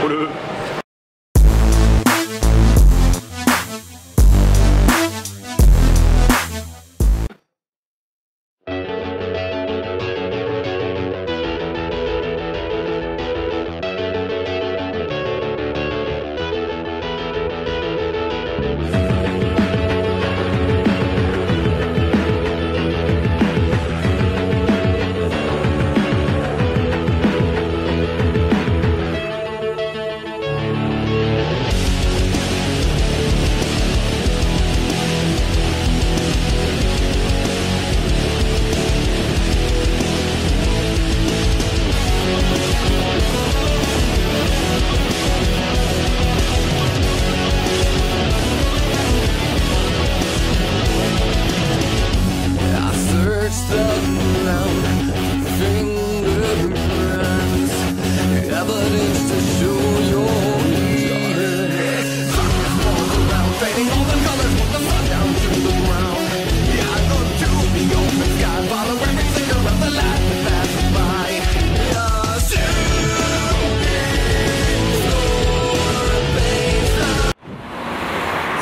Prends-le.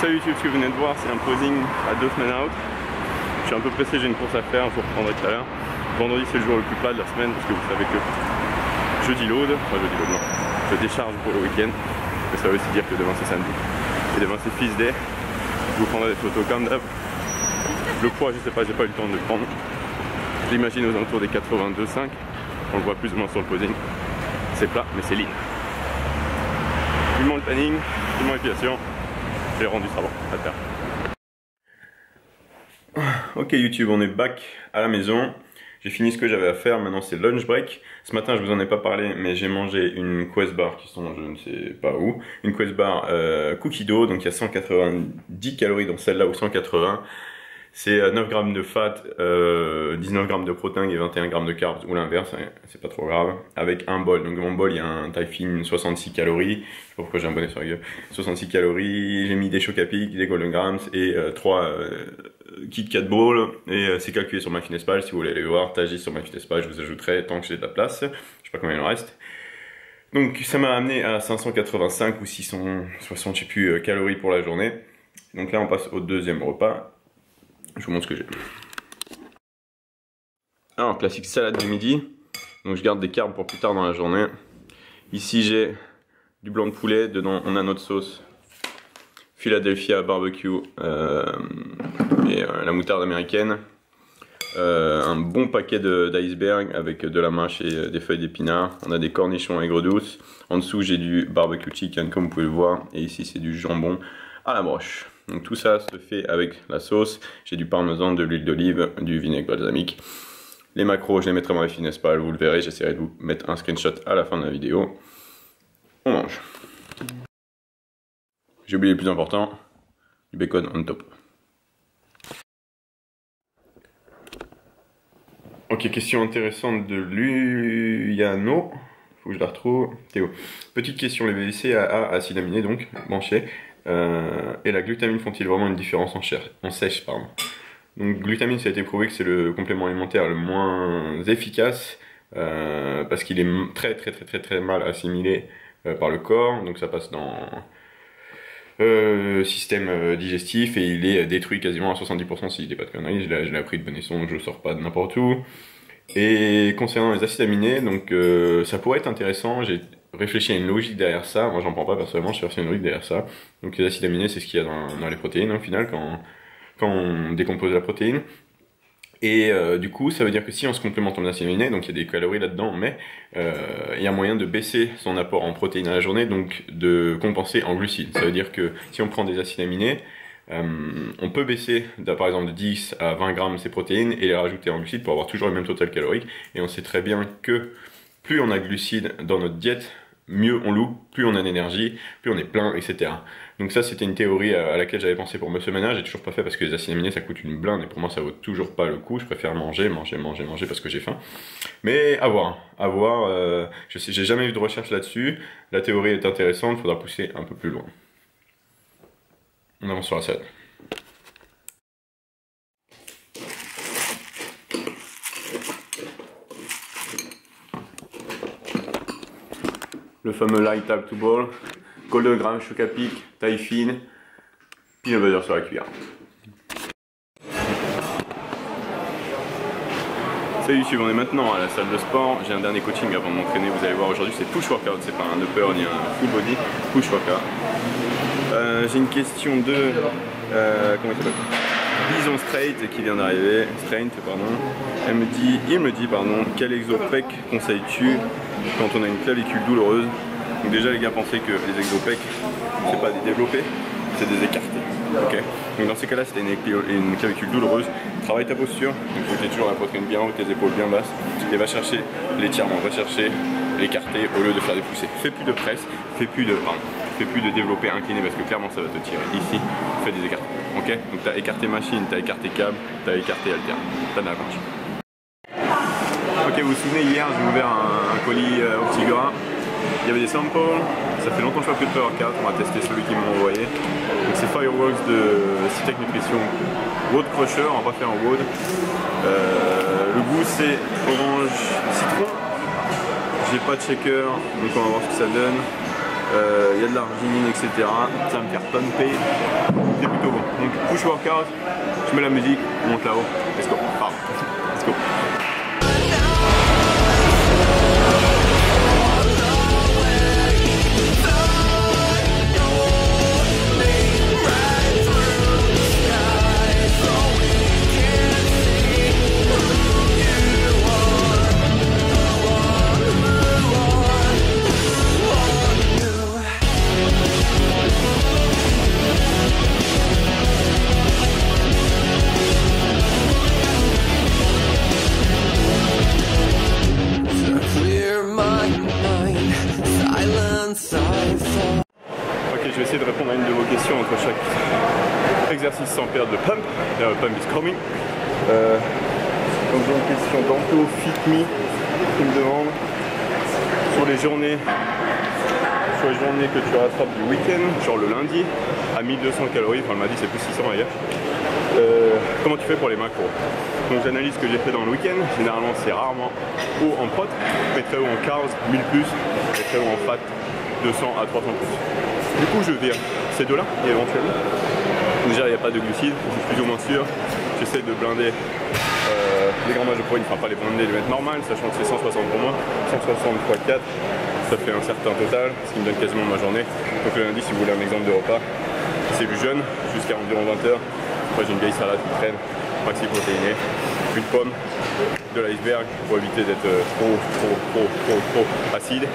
Salut YouTube, ce que vous venez de voir c'est un posing à 2 semaines out. Je suis un peu pressé, j'ai une course à faire, je vous reprendrai tout à l'heure. Vendredi c'est le jour le plus plat de la semaine parce que vous savez que jeudi load, non, je décharge pour le week-end. Mais ça veut aussi dire que demain c'est samedi. Et demain c'est Fils Day. Je vous prendrai des photos comme d'hab. Le poids je sais pas, j'ai pas eu le temps de le prendre. J'imagine aux alentours des 82,5. On le voit plus ou moins sur le posing. C'est plat mais c'est lean. Vivement le planning, vivement l'épilation. J'ai rendu ça bon, à terre. Ok YouTube, on est back à la maison. J'ai fini ce que j'avais à faire, maintenant c'est lunch break. Ce matin je vous en ai pas parlé, mais j'ai mangé une Quest bar qui sont je ne sais pas où. Une Quest bar cookie dough, donc il y a 190 calories dans celle-là ou 180. C'est 9 grammes de fat, 19 grammes de protéines et 21 grammes de carbs, ou l'inverse, c'est pas trop grave, avec un bol. Donc mon bol, il y a un taille fine, 66 calories, je sais pas pourquoi j'ai un bonnet sur la gueule, 66 calories, j'ai mis des Choc à Pic, des Golden Grams et 3 Kit Kat Balls, et c'est calculé sur MyFitnessPal, si vous voulez aller voir, Tagis sur MyFitnessPal, je vous ajouterai tant que j'ai de la place, je sais pas combien il en reste. Donc ça m'a amené à 585 ou 660, je sais plus, calories pour la journée. Donc là on passe au deuxième repas. Je vous montre ce que j'ai. Alors, classique salade du midi. Donc, je garde des carbs pour plus tard dans la journée. Ici, j'ai du blanc de poulet. Dedans, on a notre sauce Philadelphia barbecue et la moutarde américaine. Un bon paquet d'iceberg avec de la mâche et des feuilles d'épinards. On a des cornichons aigre douce. En dessous, j'ai du barbecue chicken, comme vous pouvez le voir. Et ici, c'est du jambon à la broche. Donc tout ça se fait avec la sauce. J'ai du parmesan, de l'huile d'olive, du vinaigre balsamique. Les macros, je les mettrai dans les MyFitnessPal, vous le verrez. J'essaierai de vous mettre un screenshot à la fin de la vidéo. On mange. J'ai oublié le plus important, du bacon on top. Ok, question intéressante de Luyano. Faut que je la retrouve. Théo. Petite question, les VLC à acide aminé donc, branché. Et la glutamine font-ils vraiment une différence en sèche pardon. Donc glutamine, ça a été prouvé que c'est le complément alimentaire le moins efficace parce qu'il est très mal assimilé par le corps, donc ça passe dans système digestif et il est détruit quasiment à 70% s'il n'est pas de conneries. Je l'ai appris de bonne leçon, donc je le sors pas de n'importe où. Et concernant les acides aminés, donc ça pourrait être intéressant. J'ai réfléchi à une logique derrière ça. Moi, j'en prends pas personnellement, je cherche une logique derrière ça. Donc les acides aminés, c'est ce qu'il y a dans les protéines au final quand on décompose la protéine. Et du coup, ça veut dire que si on se complémente en acides aminés, donc il y a des calories là-dedans, mais il y a moyen de baisser son apport en protéines à la journée, donc de compenser en glucides. Ça veut dire que si on prend des acides aminés, on peut baisser par exemple de 10 à 20 grammes ces protéines et les rajouter en glucides pour avoir toujours le même total calorique. Et on sait très bien que plus on a de glucides dans notre diète, mieux on loue, plus on a d'énergie, plus on est plein, etc. Donc ça c'était une théorie à laquelle j'avais pensé pour me ménage, j'ai toujours pas fait parce que les acides aminés ça coûte une blinde et pour moi ça vaut toujours pas le coup, je préfère manger parce que j'ai faim. Mais à voir, je sais, j'ai jamais eu de recherche là-dessus, la théorie est intéressante, il faudra pousser un peu plus loin. On avance sur la salade. le fameux light tap to ball, golden gram, choc à pic, taille fine, peanut butter sur la cuillère. Salut YouTube, on est maintenant à la salle de sport. J'ai un dernier coaching avant de m'entraîner. Vous allez voir aujourd'hui, c'est push workout, c'est pas un upper ni un full body, push workout. J'ai une question de comment il s'appelle, Bison Straight qui vient d'arriver. Straight, pardon. Il me dit pardon, quel exo-pec conseilles-tu quand on a une clavicule douloureuse? Donc déjà les gars, pensez que les exo-pec c'est pas des développés, c'est des écartés. Okay. Donc dans ces cas-là, si tu as une clavicule douloureuse, travaille ta posture. Donc il faut que tu aies toujours la poitrine bien haute, tes épaules bien basses. Et va chercher l'étirement, va chercher l'écarté au lieu de faire des poussées. Fais plus de presse, fais plus de développé incliné parce que clairement ça va te tirer. Ici, fais des écartés. Ok. Donc tu as écarté machine, tu as écarté câble, tu as écarté haltère. T'as de la marche. Ok, vous vous souvenez, hier j'ai ouvert un colis au petit gras. Il y avait des samples, ça fait longtemps que je fais plus de Power 4, on va tester celui qu'ils m'ont envoyé. Donc c'est Fireworks de Citec Nutrition, Road Crusher, on va pas faire en road. Le goût c'est orange citron, j'ai pas de shaker, donc on va voir ce que ça donne. Il y a de l'arginine, etc. Ça va me faire pumper, c'est plutôt bon. Donc push workout, je mets la musique, on monte là-haut, let's go, pardon, let's go. Je vais essayer de répondre à une de vos questions entre chaque exercice sans perdre de pump. Pump is coming. Donc j'ai une question d'Anto Fit Me qui me demande sur les journées que tu rattrapes du week-end, genre le lundi, à 1200 calories, enfin elle m'a dit c'est plus 600 d'ailleurs. Comment tu fais pour les macros? Donc j'analyse ce que j'ai fait dans le week-end. Généralement c'est rarement haut en prot, mais très haut en carbs, 1000 plus, et très haut en fat, 200 à 300 plus. Du coup je vire ces deux là et éventuellement, déjà il n'y a pas de glucides, je suis plus ou moins sûr, j'essaie de blinder les grammages de protéines, enfin pas les blinder, les mettre normal, sachant que c'est 160 pour moi, 160 x 4, ça fait un certain total, ce qui me donne quasiment ma journée. Donc le lundi, si vous voulez un exemple de repas, c'est du jeûne jusqu'à environ 20 h. Moi j'ai une vieille salade qui traîne, maxi protéinée, une pomme, de l'iceberg pour éviter d'être trop acide.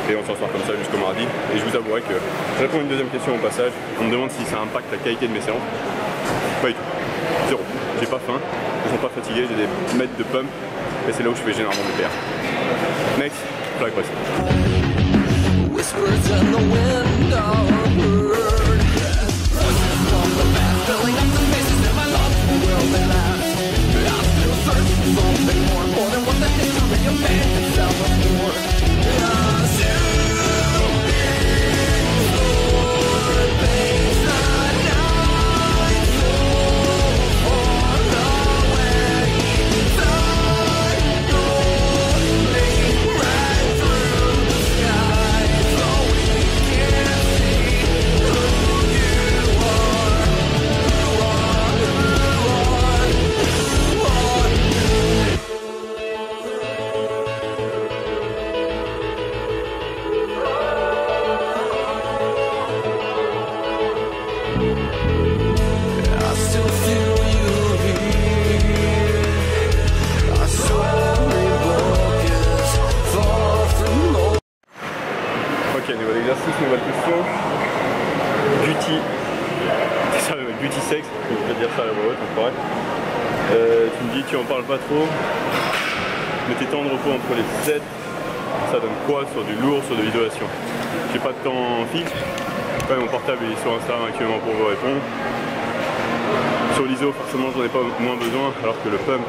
Et on s'en sort comme ça jusqu'au mardi. Et je vous avouerai que je réponds à une deuxième question au passage. On me demande si ça impacte la qualité de mes séances. Pas du tout. Zéro. J'ai pas faim, je suis pas fatigué, j'ai des mètres de pump. Et c'est là où je fais généralement mes PR. Next, flag press. Nouvel exercice, nouvelle question. Duty sex, je peux dire ça à la voix haute, on pourrait. Tu me dis tu en parles pas trop, mais tes temps de repos entre les sets, ça donne quoi sur du lourd, sur de l'isolation? J'ai pas de temps fixe, ouais, mon portable il est sur Instagram actuellement pour vous répondre. Sur l'ISO forcément j'en ai pas moins besoin, alors que le pump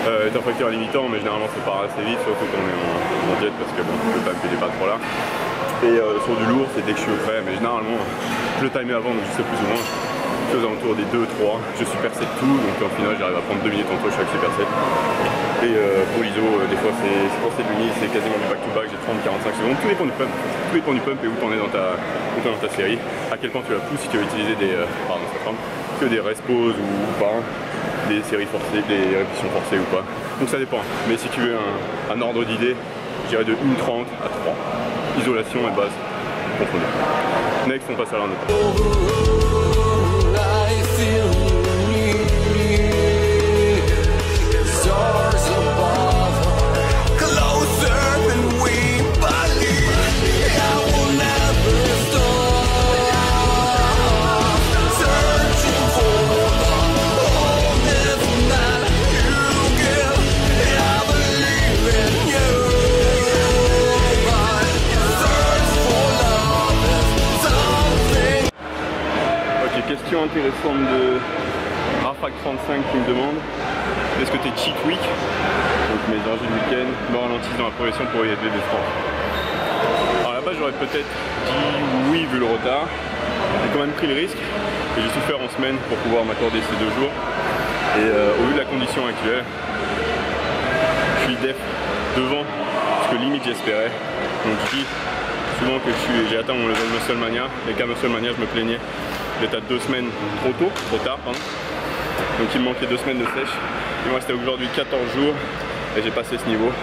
est un facteur limitant, mais généralement ça part assez vite, surtout quand on est en jet parce que bon, le pump il est pas trop là. Et sur du lourd c'est dès que je suis au frais, mais généralement je le timais avant donc je sais plus ou moins. je suis aux alentours des 2-3, je super set tout, donc en final j'arrive à prendre 2 minutes entre chaque super set. Et pour l'ISO, des fois c'est pour cette limite, c'est quasiment du back-to-back, j'ai 30-45 secondes, tout dépend du pump. Tout dépend du pump et où t'en es dans ta série, à quel point tu la pousses, si tu veux utiliser des rest pause ou pas, des séries forcées, des répétitions forcées ou pas. Donc ça dépend, mais si tu veux un ordre d'idée, je dirais de 1,30 à 3. Isolation et base confondue. Next, on passe à l'un autre. Question intéressante de Rafag35 qui me demande est-ce que tes cheat week, donc mes enjeux de week-end, me ralentissent dans la progression pour IFBB France. Alors là-bas j'aurais peut-être dit oui vu le retard, j'ai quand même pris le risque et j'ai souffert en semaine pour pouvoir m'accorder ces 2 jours et au vu de la condition actuelle je suis def devant ce que limite j'espérais, donc je dis souvent que j'ai atteint mon level Musclemania et qu'à Musclemania je me plaignais d'être à 2 semaines trop tard, pardon. Donc il me manquait 2 semaines de sèche. Il me restait aujourd'hui 14 jours et j'ai passé ce niveau.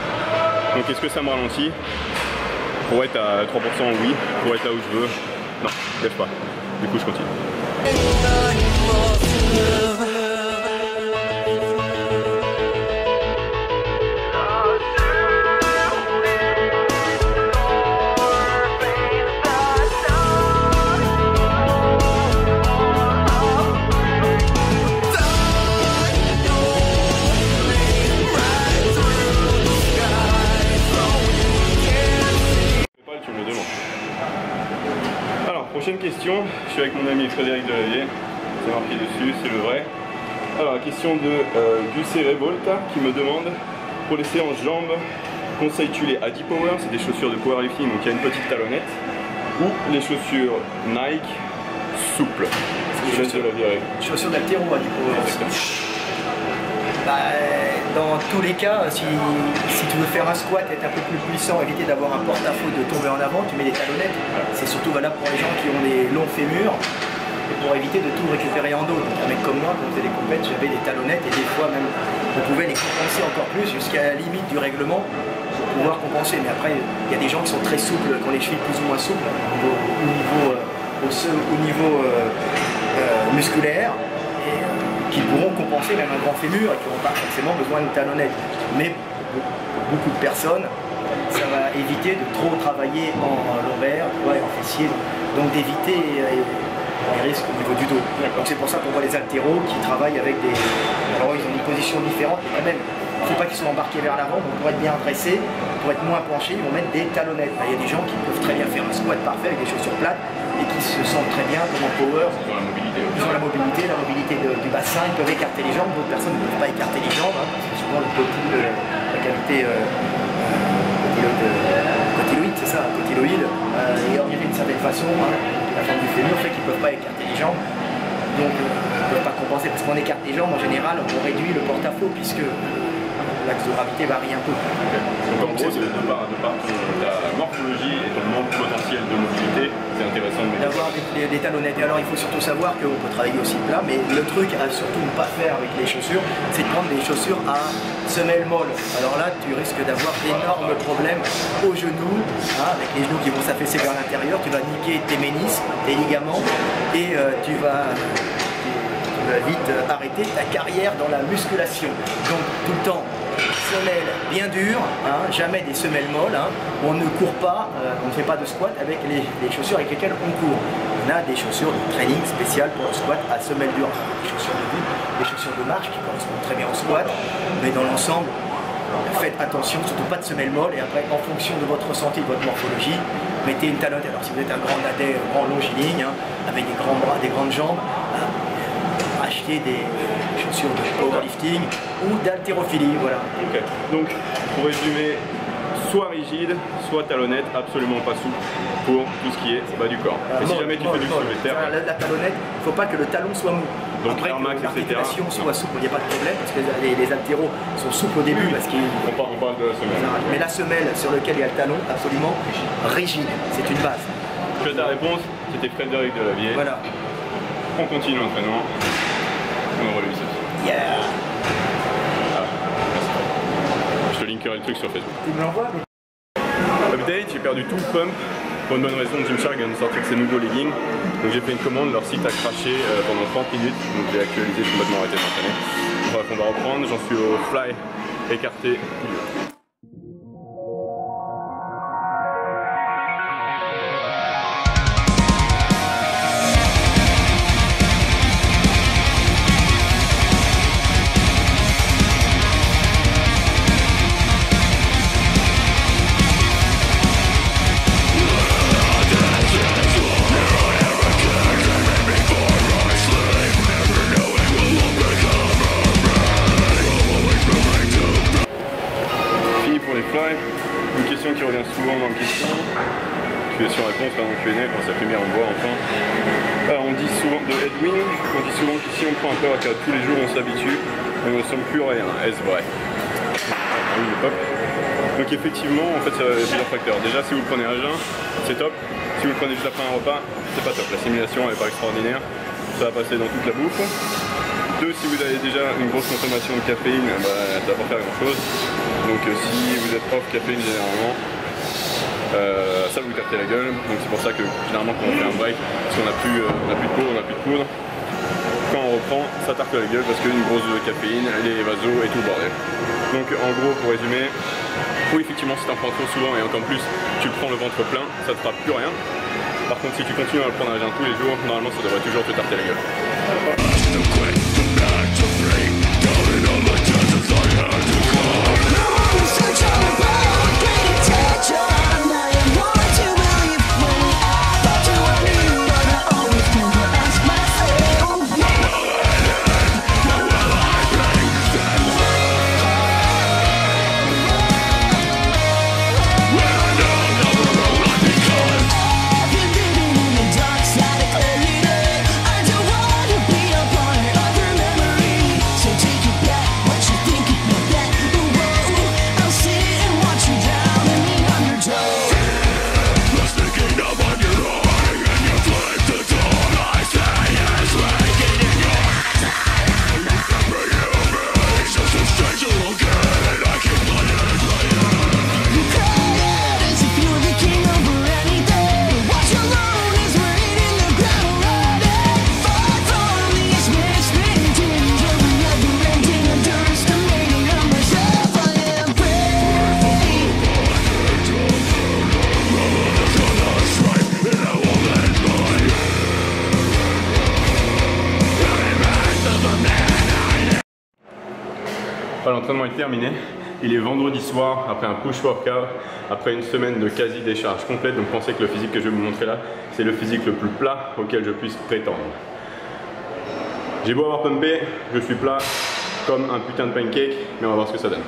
Donc est-ce que ça me ralentit? Pour être à 3% oui, pour être là où je veux, non, lève pas. Du coup je continue. Prochaine question, je suis avec mon ami Frédéric Delavier, c'est marqué dessus, c'est le vrai. Alors la question de Gucé Revolta qui me demande pour les séances jambes, conseilles-tu les Adipower, c'est des chaussures de powerlifting donc il y a une petite talonnette, ou les chaussures Nike souples? Chaussures d'haltéro Adipower. Dans tous les cas, si tu veux faire un squat, être un peu plus puissant, éviter d'avoir un porte-à-faux de tomber en avant, tu mets des talonnettes. C'est surtout valable pour les gens qui ont des longs fémurs et pour éviter de tout récupérer en dos. Donc un mec comme moi, quand on faisait des compètes, j'avais des talonnettes et des fois même on pouvait les compenser encore plus jusqu'à la limite du règlement pour pouvoir compenser. Mais après, il y a des gens qui sont très souples, qui ont les chevilles plus ou moins souples au niveau musculaire. Qui pourront compenser même un grand fémur et qui n'auront pas forcément besoin d'une talonnette. Mais pour beaucoup de personnes, ça va éviter de trop travailler en lombaire et en fessier, donc d'éviter les risques au niveau du dos. Donc c'est pour ça qu'on voit les haltéros qui travaillent avec des... Alors ils ont une position différente, mais quand même, il ne faut pas qu'ils soient embarqués vers l'avant, donc pour être bien dressés, pour être moins penchés, ils vont mettre des talonnettes. Il y a des gens qui peuvent très bien faire un squat parfait avec des chaussures plates et qui se sentent très bien comme en power. Ils ont la mobilité du bassin, ils peuvent écarter les jambes, d'autres personnes ne peuvent pas écarter les jambes, parce que souvent le la cavité cotyloïde, c'est ça, cotyloïde, est orientée d'une certaine façon, la forme du fémur fait qu'ils ne peuvent pas écarter les jambes, donc ils ne peuvent pas compenser, parce qu'on écarte les jambes, en général, on réduit le porte-à-faux, puisque l'axe de gravité varie un peu. Okay. Donc en gros, de par ta morphologie et ton manque potentiel de mobilité, c'est intéressant d'avoir des talonnettes. Et alors il faut surtout savoir qu'on peut travailler aussi plat, mais le truc à surtout ne pas faire avec les chaussures, c'est de prendre des chaussures à semelle molle. Alors là, tu risques d'avoir d'énormes problèmes aux genoux, avec les genoux qui vont s'affaisser vers l'intérieur, tu vas niquer tes ménisques, tes ligaments, et tu vas vite arrêter ta carrière dans la musculation. Donc tout le temps, semelles bien dures, jamais des semelles molles, on ne court pas, on ne fait pas de squat avec les chaussures avec lesquelles on court. On a des chaussures de training spéciales pour le squat à semelles dures, des chaussures de vie, des chaussures de marche qui correspondent très bien au squat, mais dans l'ensemble, faites attention, surtout pas de semelles molles, et après en fonction de votre ressenti, de votre morphologie, mettez une talonnette. Alors si vous êtes un grand nadet, un grand longiligne, avec des grands bras, des grandes jambes, acheter des chaussures de powerlifting ou d'haltérophilie, voilà. Ok, donc pour résumer, soit rigide, soit talonnette, absolument pas souple pour tout ce qui est bas du corps. Et si jamais tu fais du soulevé de terre, la talonnette, il ne faut pas que le talon soit mou. Donc après, Air Max, l'articulation soit souple, il n'y a pas de problème parce que les haltéros sont souples au début parce qu'ils. on parle de la semelle. Mais la semelle sur laquelle il y a le talon, absolument rigide, c'est une base. Tu as ta réponse, c'était Frédéric Delavier. Voilà. On continue l'entraînement. On relève ça. Yeah. Je te linkerai le truc sur Facebook. Tu me l'envoies mais... Update, j'ai perdu tout le pump. Pour une bonne raison, Gymshark vient de sortir ses nouveaux leggings. Donc j'ai fait une commande, leur site a craché pendant 30 minutes. Donc j'ai actualisé, complètement arrêté d'entraîner. Bref, on va reprendre, j'en suis au fly écarté. Une question qui revient souvent dans le question, question-réponse dans le Q&A quand ça fait bien on voit enfin. On dit souvent de Edwin, on dit souvent qu'ici on prend un peu à tous les jours on s'habitue, on ne ressemble plus à rien. Est-ce vrai? Ah oui, hop. Donc effectivement, en fait, il y a plusieurs facteurs. Déjà, si vous le prenez à jeun, c'est top. Si vous le prenez juste après un repas, c'est pas top. L'assimilation elle n'est pas extraordinaire, ça va passer dans toute la bouffe. Deux, si vous avez déjà une grosse consommation de caféine, ça va pas faire grand chose. Donc si vous êtes off caféine généralement, ça vous tartez la gueule. Donc c'est pour ça que généralement quand on fait un break, parce qu'on n'a plus de poudre, quand on reprend, ça tarte la gueule parce qu'une grosse dose de caféine, les vasos et tout le bordel. Donc en gros, pour résumer, oui effectivement si tu en prends trop souvent et encore plus, tu prends le ventre plein, ça ne te fera plus rien. Par contre si tu continues à le prendre à jeun tous les jours, normalement ça devrait toujours te tarter la gueule. L'entraînement est terminé, il est vendredi soir après un push workout, après une semaine de quasi décharge complète, donc pensez que le physique que je vais vous montrer là, c'est le physique le plus plat auquel je puisse prétendre. J'ai beau avoir pumpé, je suis plat comme un putain de pancake, mais on va voir ce que ça donne.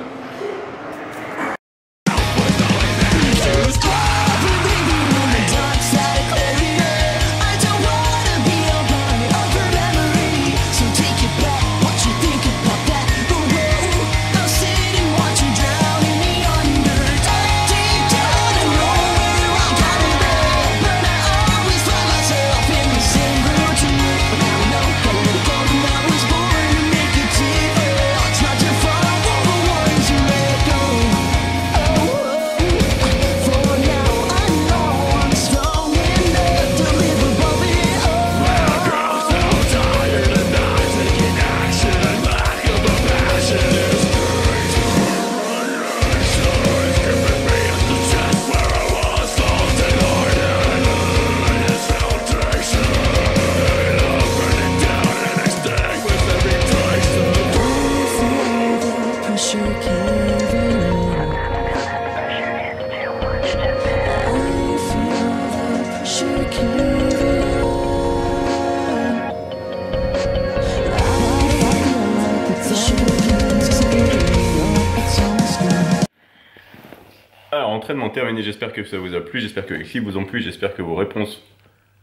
entraînement terminé, j'espère que ça vous a plu, j'espère que les clips vous ont plu, j'espère que vos réponses,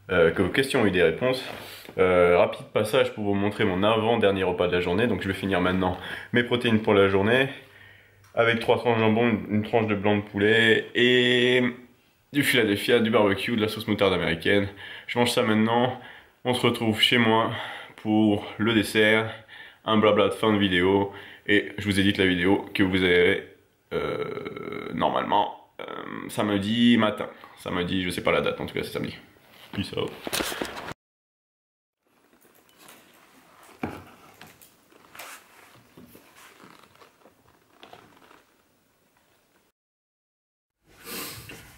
que vos questions ont eu des réponses. Rapide passage pour vous montrer mon avant-dernier repas de la journée. Donc je vais finir maintenant mes protéines pour la journée avec 3 tranches de jambon, une tranche de blanc de poulet et du Philadelphia, du barbecue, de la sauce moutarde américaine. Je mange ça maintenant. On se retrouve chez moi pour le dessert, un blabla de fin de vidéo et je vous édite la vidéo que vous avez normalement samedi matin. Samedi, je sais pas la date, en tout cas c'est samedi. Peace out.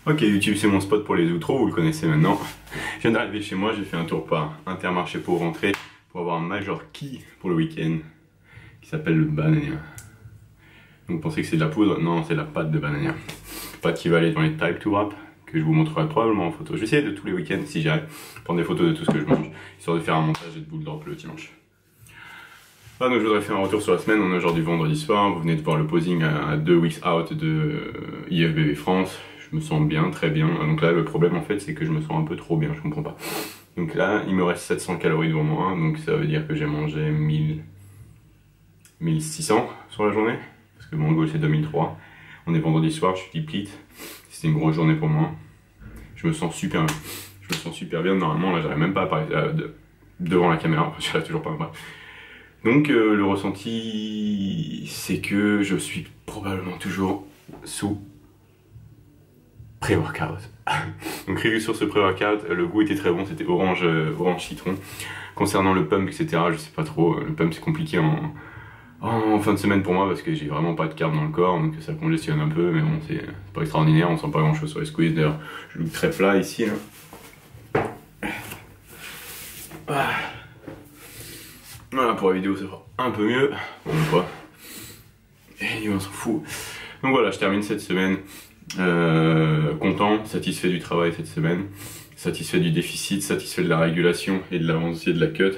Ok, YouTube c'est mon spot pour les outros, vous le connaissez maintenant. Je viens d'arriver chez moi, j'ai fait un tour par Intermarché pour rentrer, pour avoir un Major Key pour le week-end, qui s'appelle le Banania. Donc vous pensez que c'est de la poudre? Non, c'est la pâte de Banania. Pâte qui va aller dans les Type to Wrap, que je vous montrerai probablement en photo. Je vais essayer de tous les week-ends, si j'arrive, prendre des photos de tout ce que je mange, histoire de faire un montage et de boule drop le dimanche. Ah, donc je voudrais faire un retour sur la semaine. On est aujourd'hui vendredi soir, vous venez de voir le posing à 2 weeks out de IFBB France. Je me sens bien, très bien. Donc là, le problème en fait, c'est que je me sens un peu trop bien, je comprends pas. Donc là, il me reste 700 calories devant moi, donc ça veut dire que j'ai mangé 1600 sur la journée, parce que mon goal c'est 2003. On est vendredi soir, je suis deplete. C'était une grosse journée pour moi. Je me sens super bien. Je me sens super bien. Normalement, là, j'arrive même pas à parler devant la caméra, parce que j'arrive toujours pas à me parler. Donc le ressenti, c'est que je suis probablement toujours sous pré-workout. Donc review sur ce pré-workout, le goût était très bon, c'était orange citron. Concernant le pump, etc., je sais pas trop, le pump c'est compliqué en fin de semaine pour moi parce que j'ai vraiment pas de carb dans le corps, donc ça congestionne un peu, mais bon, c'est pas extraordinaire, on sent pas grand chose sur les squeezes. D'ailleurs, je look très plat ici, là. Voilà, pour la vidéo ça va un peu mieux, bon pas, et on s'en fout. Donc voilà, je termine cette semaine, content, satisfait du travail cette semaine, satisfait du déficit, satisfait de la régulation et de l'avancée de la cut.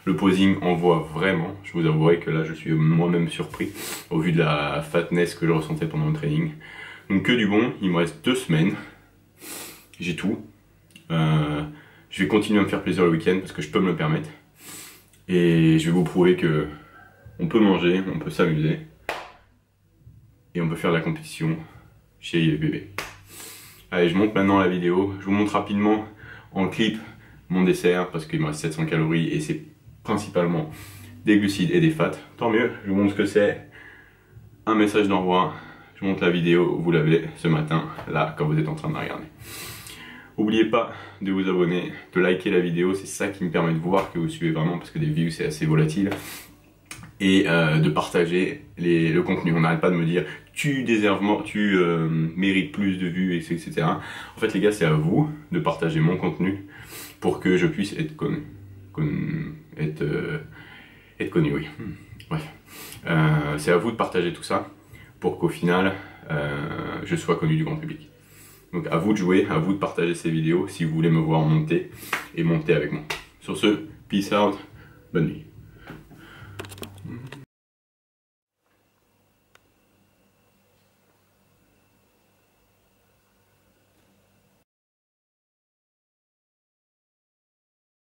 Le posing envoie vraiment, je vous avouerai que là je suis moi-même surpris au vu de la fatness que je ressentais pendant le training. Donc que du bon, il me reste 2 semaines, j'ai tout. Je vais continuer à me faire plaisir le week-end parce que je peux me le permettre. Et je vais vous prouver que on peut manger, on peut s'amuser et on peut faire de la compétition chez IFBB. Allez, je monte maintenant la vidéo. Je vous montre rapidement en clip mon dessert parce qu'il me reste 700 calories et c'est principalement des glucides et des fats. Tant mieux, je vous montre ce que c'est. Un message d'envoi. Je monte la vidéo, vous l'avez ce matin, là, quand vous êtes en train de la regarder. N'oubliez pas de vous abonner, de liker la vidéo, c'est ça qui me permet de voir que vous suivez vraiment parce que des views c'est assez volatile. Et de partager le contenu. On n'arrête pas de me dire tu mérites plus de vues, etc. En fait les gars, c'est à vous de partager mon contenu pour que je puisse être connu. Être connu, oui. Bref. C'est à vous de partager tout ça pour qu'au final je sois connu du grand public. Donc à vous de jouer, à vous de partager ces vidéos si vous voulez me voir monter et monter avec moi. Sur ce, peace out, bonne nuit.